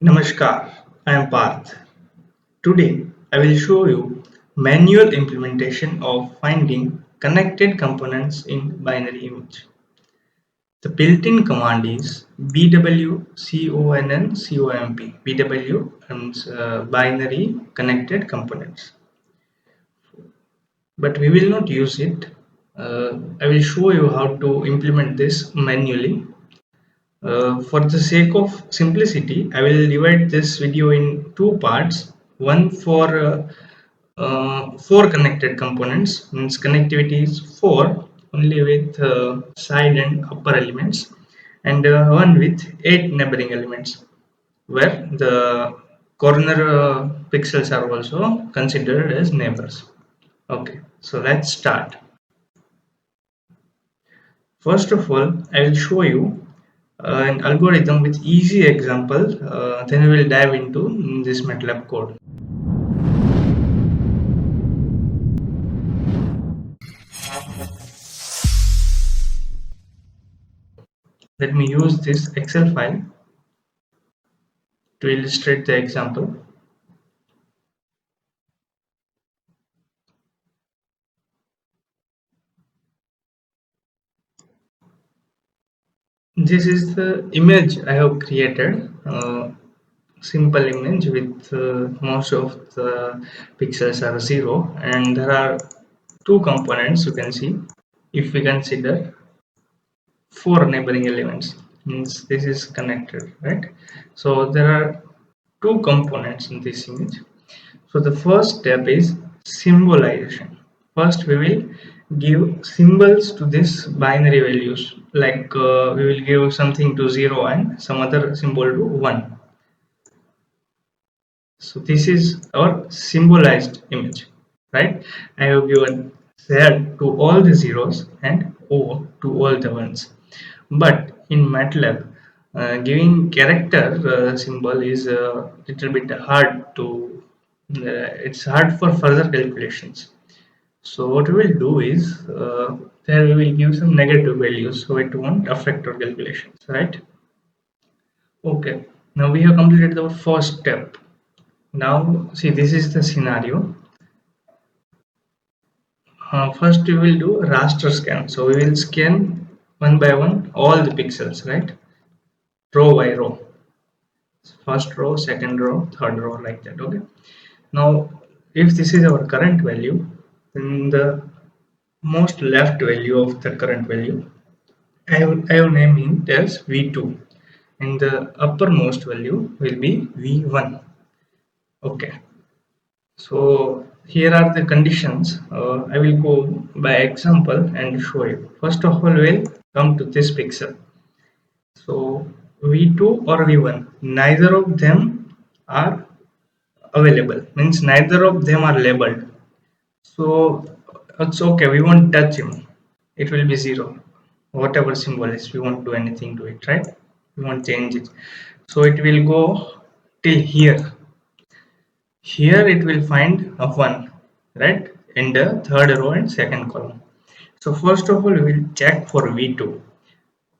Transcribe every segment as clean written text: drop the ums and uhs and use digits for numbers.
Namaskar, I am Parth. Today I will show you manual implementation of finding connected components in binary image. The built-in command is bwconnComp. BW means binary connected components, but we will not use it. I will show you how to implement this manually. For the sake of simplicity, I will divide this video in two parts. One for four connected components, means connectivity is four only with side and upper elements, and one with eight neighboring elements, where the corner pixels are also considered as neighbors. Okay, so let's start. First of all, I will show you an algorithm with easy example, then we will dive into this MATLAB code. Let me use this Excel file to illustrate the example. This is the image I have created, simple image with most of the pixels are 0, and there are two components you can see. If we consider four neighboring elements, means this is connected, right? So there are two components in this image. So the first step is symbolization. First we will give symbols to this binary values, like we will give something to 0 and some other symbol to 1. So this is our symbolized image, right? I have given Z to all the zeros and O to all the ones. But in MATLAB, giving character symbol is a little bit hard to. It's hard for further calculations. So what we will do is there we will give some negative values so it won't affect our calculations, right? Okay. Now we have completed the first step. Now see, this is the scenario. First we will do raster scan. So we will scan one by one all the pixels, right? Row by row. First row, second row, third row, like that. Okay. Now if this is our current value, then the most left value of the current value I have named it as V2, and the uppermost value will be V1. Okay, so here are the conditions. I will go by example and show you. First of all, we'll come to this pixel. So V2 or V1, neither of them are available, means neither of them are labeled. So it's okay, we won't touch him, it will be 0. Whatever symbol is, we won't do anything to it, right? We won't change it. So it will go till here. Here it will find a 1, right? In the third row and second column. So first of all, we will check for V2.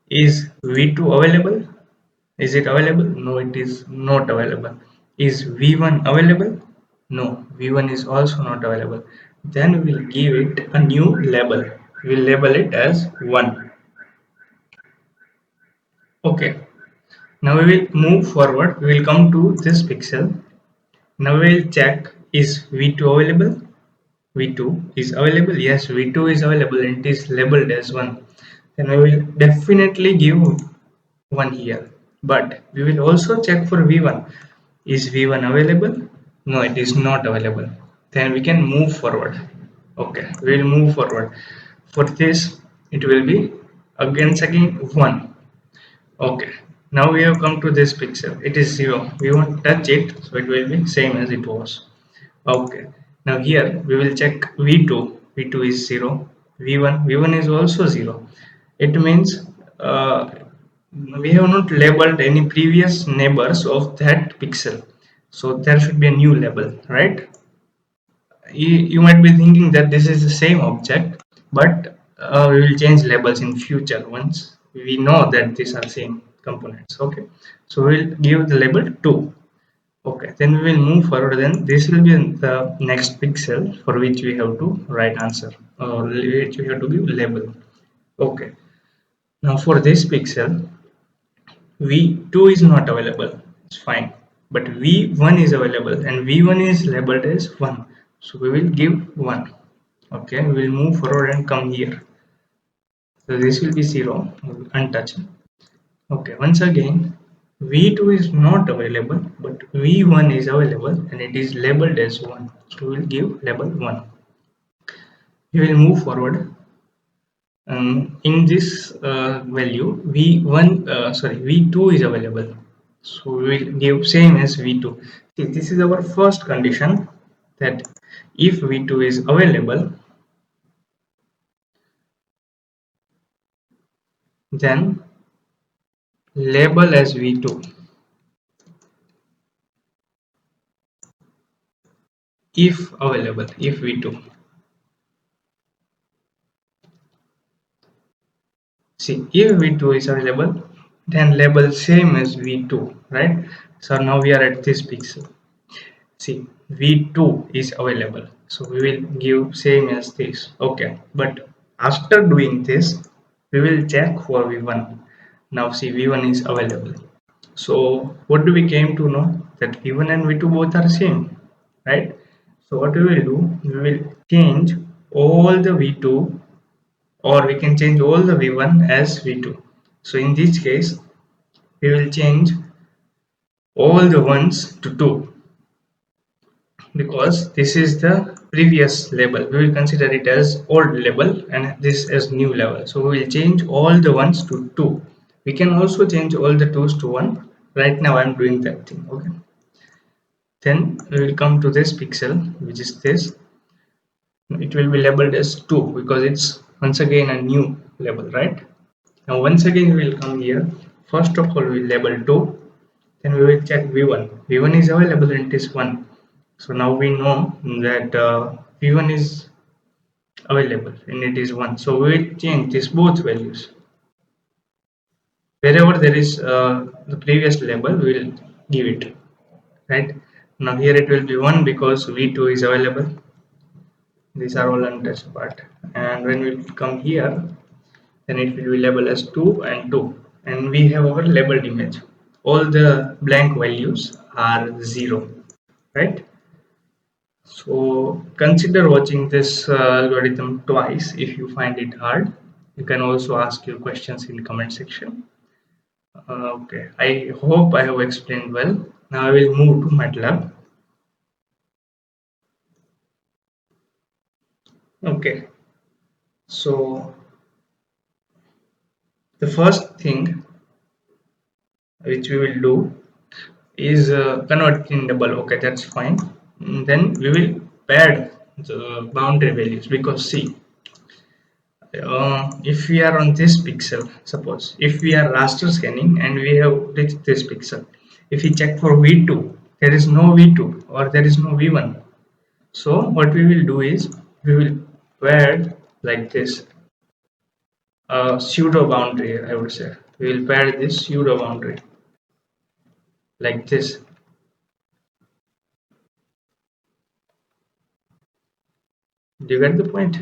Is V2 available? Is it available? No, it is not available. Is V1 available? No, V1 is also not available. Then we will give it a new label. We will label it as 1. Okay. Now we will move forward. We will come to this pixel. Now we will check, is V2 available? V2 is available. Yes, V2 is available and it is labeled as 1. Then we will definitely give 1 here. But we will also check for V1. Is V1 available? No, it is not available. Then we can move forward. Okay, we will move forward. For this, it will be again 1. Okay, now we have come to this pixel. It is 0. We won't touch it, so it will be same as it was. Okay, now here we will check V2. V2 is 0. V1 is also 0. It means we have not labeled any previous neighbors of that pixel, so there should be a new label, right? You might be thinking that this is the same object, but we will change labels in future once we know that these are same. components. Okay, so we'll give the label 2. Okay, then we will move forward. Then this will be the next pixel for which we have to write answer, or which we have to give label. Okay, now for this pixel, v2 is not available, it's fine, but v1 is available and v1 is labeled as 1, so we will give 1. Okay, we will move forward and come here, so this will be 0, untouched. Okay, once again, v2 is not available, but v1 is available and it is labeled as 1, so we will give label 1. We will move forward. In this value, v2 is available, so we will give same as v2. See, this is our first condition, that if v2 is available, then label as v2. If available, if v2, see, if v2 is available, then label same as v2, right? So now we are at this pixel. See, v2 is available, so we will give same as this. Okay, but after doing this, we will check for v1. Now see, v1 is available, so what do we came to know? That v1 and v2 both are same, right? So what we will do, we will change all the v2, or we can change all the v1 as v2. So in this case, we will change all the ones to 2, because this is the previous label. We will consider it as old label and this as new label, so we will change all the ones to 2. We can also change all the 2's to 1. Right now I'm doing that thing. Okay, then we will come to this pixel, which is this. It will be labeled as 2 because it's once again a new label, right? Now once again we will come here. First of all, we will label 2, then we will check v1. V1 is available and it is 1, so now we know that v1 is available and it is 1, so we will change this both values. Wherever there is the previous label, we will give it, right? Now here it will be 1 because v2 is available. These are all untouched part, and when we come here, then it will be labeled as 2 and 2, and we have our labeled image. All the blank values are 0, right? So consider watching this algorithm twice if you find it hard. You can also ask your questions in comment section. Okay, I hope I have explained well. Now I will move to MATLAB. Okay, so the first thing which we will do is convert in double. Okay, that's fine. Then we will pad the boundary values, because see, if we are on this pixel, suppose if we are raster scanning and we have reached this pixel, if we check for v2, there is no v2 or there is no v1. So what we will do is, we will pad like this, pseudo boundary, I would say. We will pad this pseudo boundary like this. Do you get the point?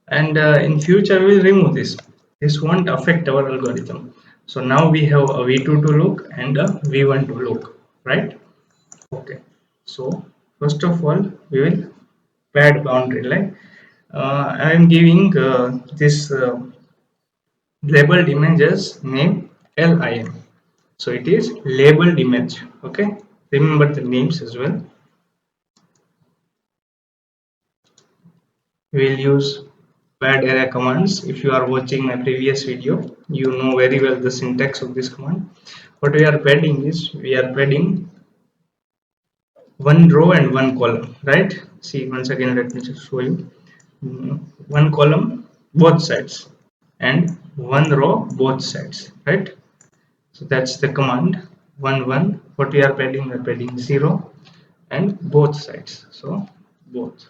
And in future we will remove this. This won't affect our algorithm. So now we have a v2 to look and a v1 to look, right? Okay, so first of all, we will pad boundary line. I am giving this labeled images name lim, so it is labeled image. Okay, remember the names as well. We will use pad array commands. If you are watching my previous video, you know very well the syntax of this command. What we are padding is, we are padding one row and one column, right? See, once again let me just show you. One column both sides and one row both sides, right? So that's the command. 1 1, what we are padding, we are padding 0 and both sides, so both.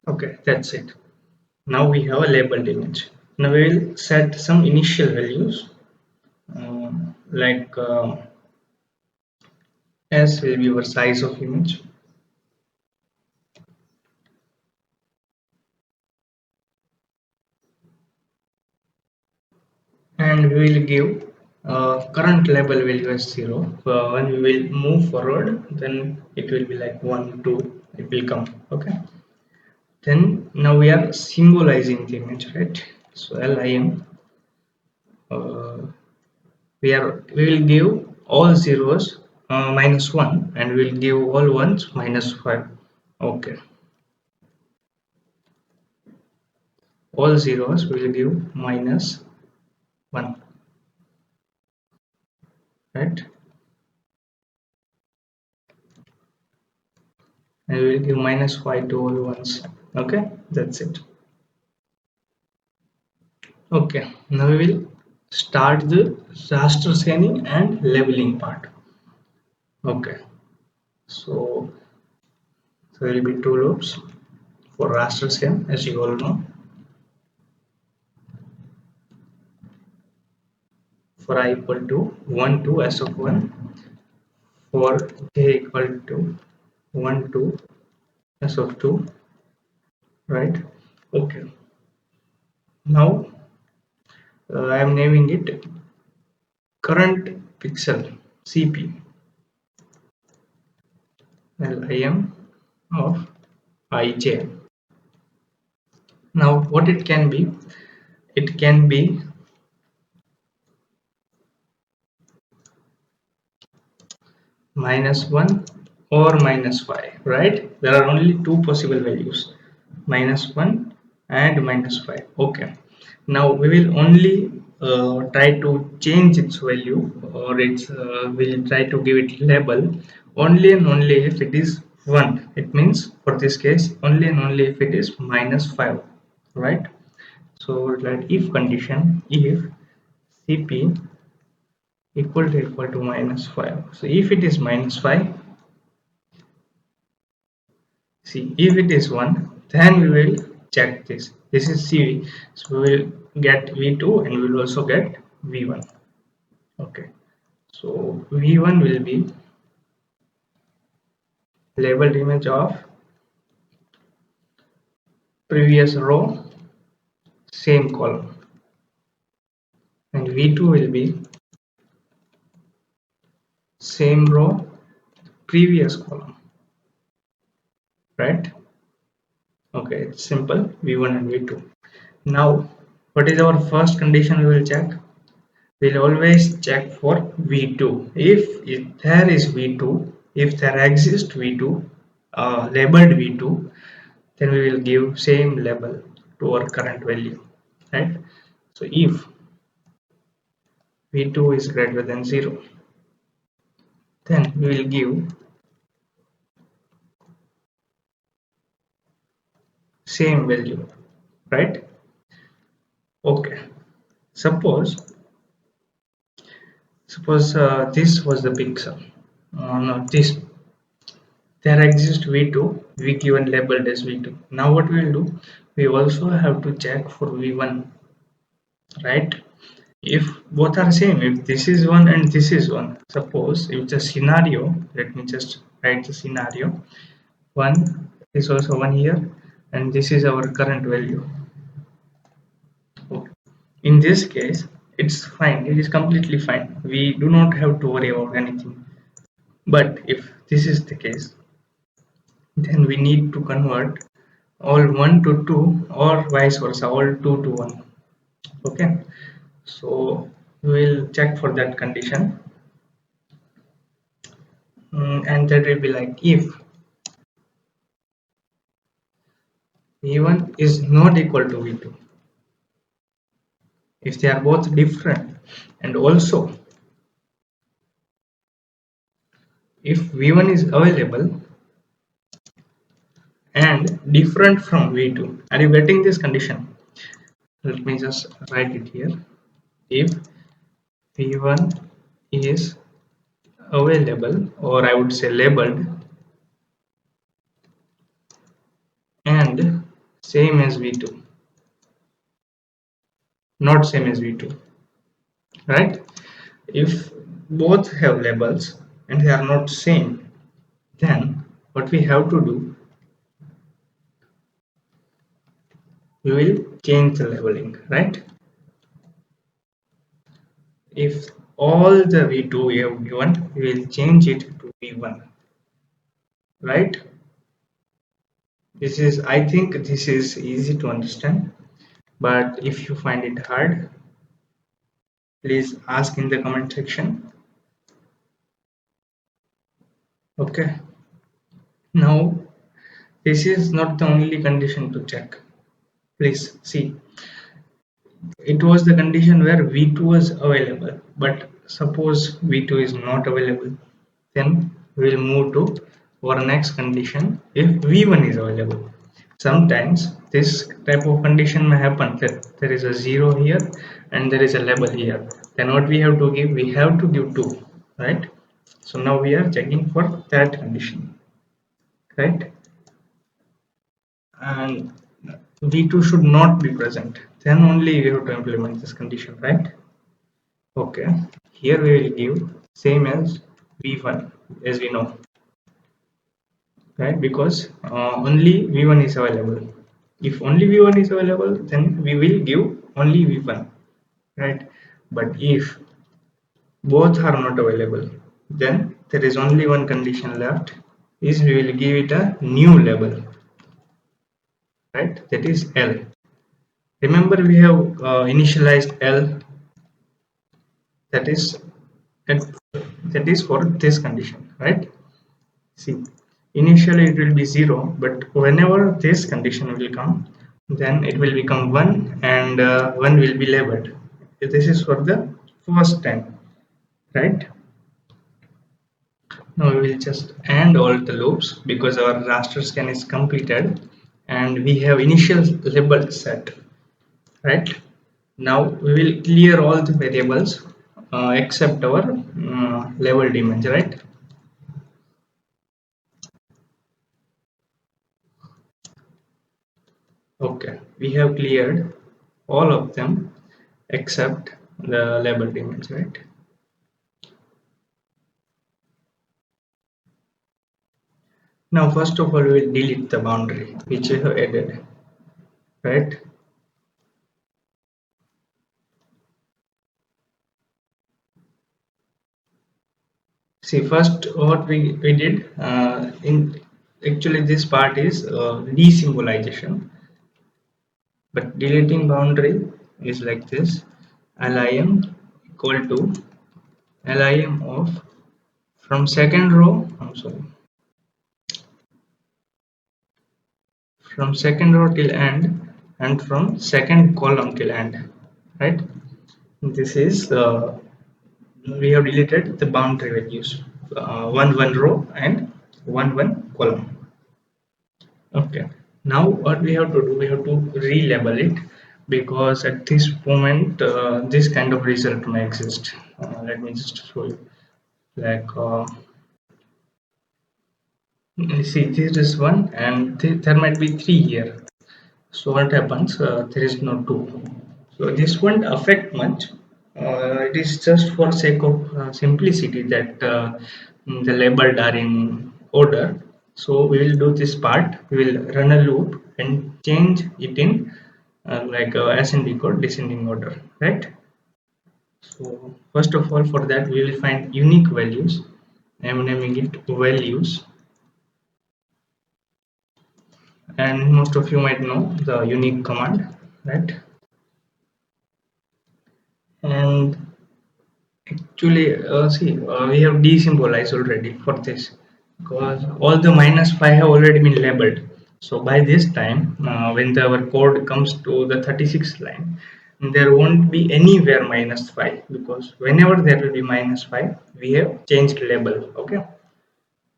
Okay, that's it. Now we have a labeled image. Now we will set some initial values, like S will be our size of image, and we will give current label value as 0. When we will move forward, then it will be like 1 2, it will come. Okay, then now we are symbolizing the image, right? So lim, we will give all zeros -1, and we will give all ones -5. Okay, all zeros we will give -1, right? And we will give -5 to all ones. Okay, that's it. Okay, now we will start the raster scanning and labeling part. Okay, so there will be two loops for raster scan, as you all know. For I equal to 1 to s of 1, for j equal to 1 to s of 2, right? Okay, now I am naming it current pixel cp lim of ij. Now what it can be, it can be -1 or -5, right? There are only two possible values, -1 and -5. Okay, now we will only try to change its value, or its we'll try to give it label only and only if it is 1. It means for this case only and only if it is -5, right? So like if condition, if cp equal to -5. So if it is -5, see, if it is 1, then we will check this. This is CV. So we will get V2 and we will also get V1. Okay. So V1 will be labeled image of previous row, same column. And V2 will be same row, previous column. Right? Okay, it's simple. V1 and V2. Now, what is our first condition we will check? We'll always check for V2. If there is V2, if there exists V2, labeled V2, then we will give same label to our current value, right? So if V2 is greater than 0, then we will give same value, right? Okay. Suppose this was the pixel. No, this, there exists V2, we given labeled as V2. Now what we will do, we also have to check for V1, right? If both are same, if this is 1 and this is 1, suppose if the scenario, let me just write the scenario, 1 is also 1 here, and this is our current value. Okay. In this case, it's fine, it is completely fine, we do not have to worry about anything. But if this is the case, then we need to convert all 1 to 2 or vice versa, all 2 to 1. Okay, so we will check for that condition. And that will be like if V1 is not equal to V2, if they are both different, and also if V1 is available and different from V2. Are you getting this condition? Let me just write it here. If V1 is available, or I would say labeled, and same as V2, not same as v2, right? If both have labels and they are not same, then what we have to do, we will change the labeling, right? If all the v2 we have given, we will change it to v1, right? This is, I think this is easy to understand, but if you find it hard, please ask in the comment section. Okay, now this is not the only condition to check. Please see, it was the condition where v2 was available, but suppose v2 is not available, then we will move to our next condition if v1 is available. Sometimes this type of condition may happen that there is a 0 here and there is a label here. Then what we have to give, we have to give 2, right? So now we are checking for that condition, right? And v2 should not be present, then only we have to implement this condition, right? Okay, here we will give same as v1 as we know, right? Because only v1 is available. If only v1 is available, then we will give only v1, right? But if both are not available, then there is only one condition left, is we will give it a new label, right? That is L. Remember we have initialized L, that is that is for this condition, right? See, initially it will be 0, but whenever this condition will come, then it will become 1 and 1 will be labeled. This is for the first time, right? Now we will just end all the loops because our raster scan is completed and we have initial label set, right? Now we will clear all the variables except our labeled image, right? Okay, we have cleared all of them except the labeled image, right? Now first of all we will delete the boundary which we have added, right? See, first what we did in actually this part is desymbolization, but deleting boundary is like this: lim equal to lim of from second row, I'm sorry, from second row till end and from second column till end, right? This is we have deleted the boundary values, one row and one column. Okay, now what we have to do, we have to relabel it because at this moment this kind of result may exist. Let me just show you, like you see this is one and there might be three here. So what happens, there is no two, so this won't affect much. It is just for sake of simplicity that the labeled are in order. So we will do this part, we will run a loop and change it in like ascending or descending order, right? So first of all, for that we will find unique values. I am naming it values, and most of you might know the unique command, right? And actually, see, we have desymbolized already for this because all the -5 have already been labeled. So by this time, when our code comes to the 36th line, there won't be anywhere -5 because whenever there will be -5, we have changed label. Okay.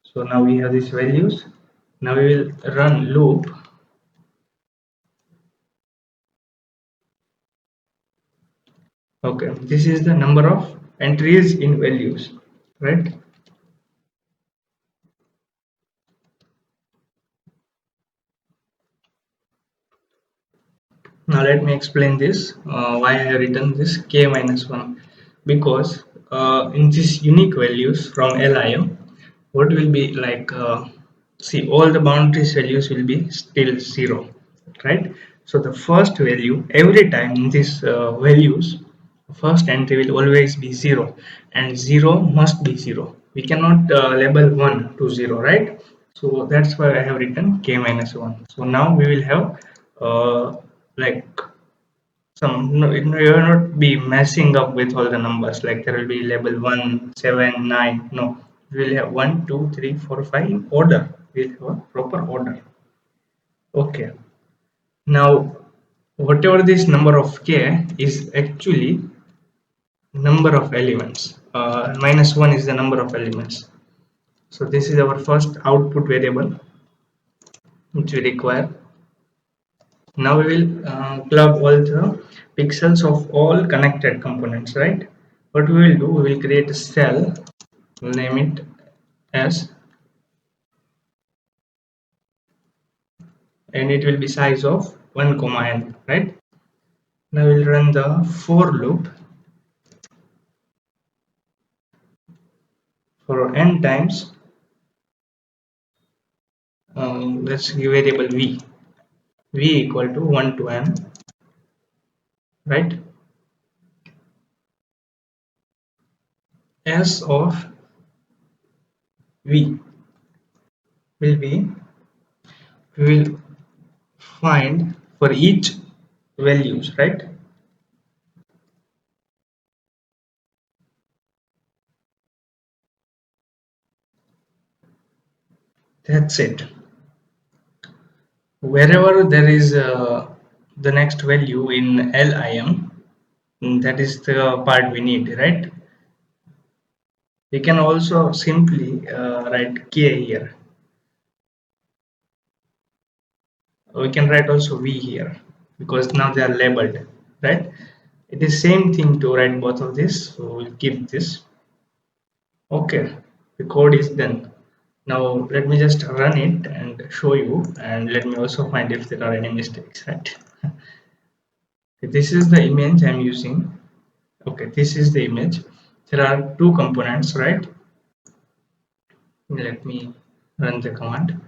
So now we have these values. Now we will run loop. Okay, this is the number of entries in values, right? Now let me explain this, why I have written this k minus 1, because in these unique values from LIM, what will be like, see, all the boundaries values will be still 0, right? So the first value every time in these values, first entry will always be 0, and 0 must be 0. We cannot label 1 to 0, right? So that's why I have written k minus 1. So now we will have like some, no, you will not be messing up with all the numbers, like there will be label 1 7 9. No, we will have 1 2 3 4 5 in order. We'll have a proper order. Okay, now whatever this number of k is actually number of elements, minus 1 is the number of elements. So this is our first output variable which we require. Now we will club all the pixels of all connected components, right? What we will do, we will create a cell, name it as, and it will be size of 1 comma n, right? Now we'll run the for loop for n times, let's give variable v equal to 1 to n, right? S of v will be, we will find for each values, right? That's it. Wherever there is the next value in LIM, that is the part we need, right? We can also simply write k here. We can write also v here because now they are labeled, right? It is same thing to write both of this, so we'll keep this. Okay, the code is done. Now let me just run it and show you, and let me also find if there are any mistakes, right? This is the image I'm using. Okay, this is the image. There are two components, right? Let me run the command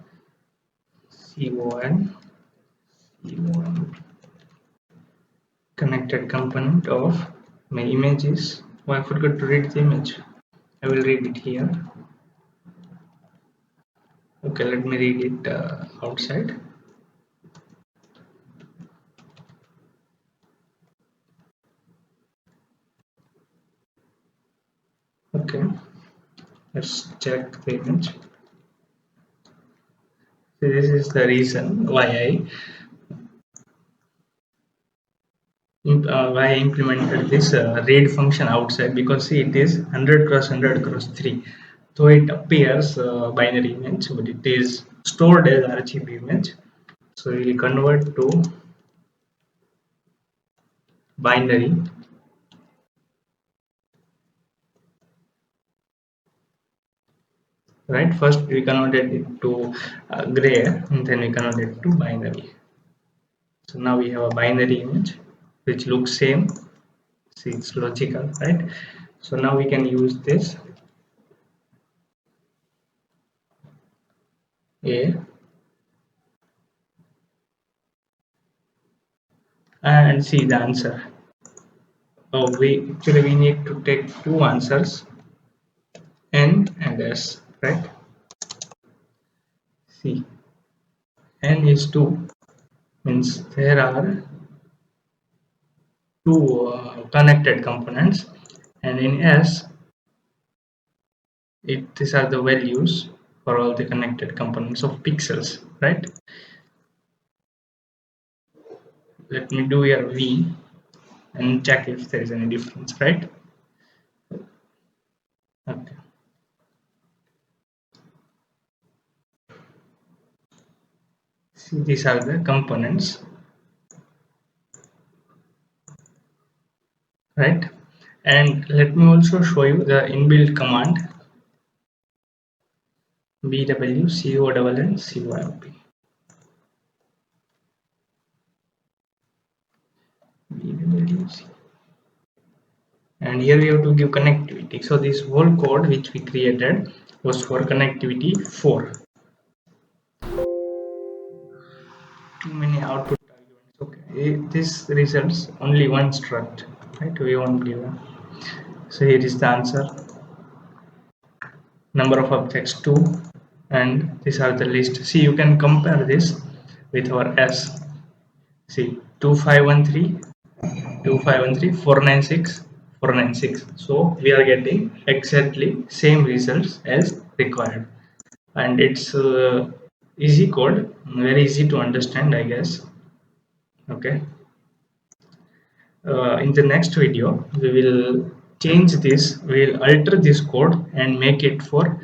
con connected component of my image is, oh, I forgot to read the image. I will read it here. Okay, let me read it outside. Okay, let's check the image. So this is the reason why I implemented this read function outside, because see, it is 100 cross 100 cross 3. So it appears binary image, but it is stored as RGB image. So we will convert to binary, right? First we converted it to gray, and then we converted it to binary. So now we have a binary image which looks same. See, it's logical, right? So now we can use this a and see the answer. Oh, we need to take two answers, n and s, right? See, n is 2, means there are two connected components, and in s, these are the values for all the connected components of pixels, right? Let me do here v and check if there is any difference, right? Okay, see, these are the components, right? And let me also show you the inbuilt command bwcodn coimp. and here we have to give connectivity. So this whole code which we created was for connectivity 4. Too many output arguments. Okay, this results only one struct, right? We won't give a. So here is the answer. Number of objects 2, and these are the list. See, you can compare this with our S. See, 2513, 2513, 496, 496. So we are getting exactly same results as required, and it's easy code, very easy to understand, I guess. Okay. In the next video we will change this, we will alter this code and make it for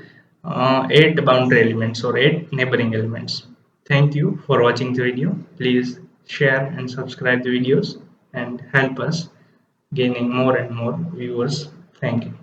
8 boundary elements or 8 neighboring elements. Thank you for watching the video. Please share and subscribe the videos and help us gaining more and more viewers. Thank you.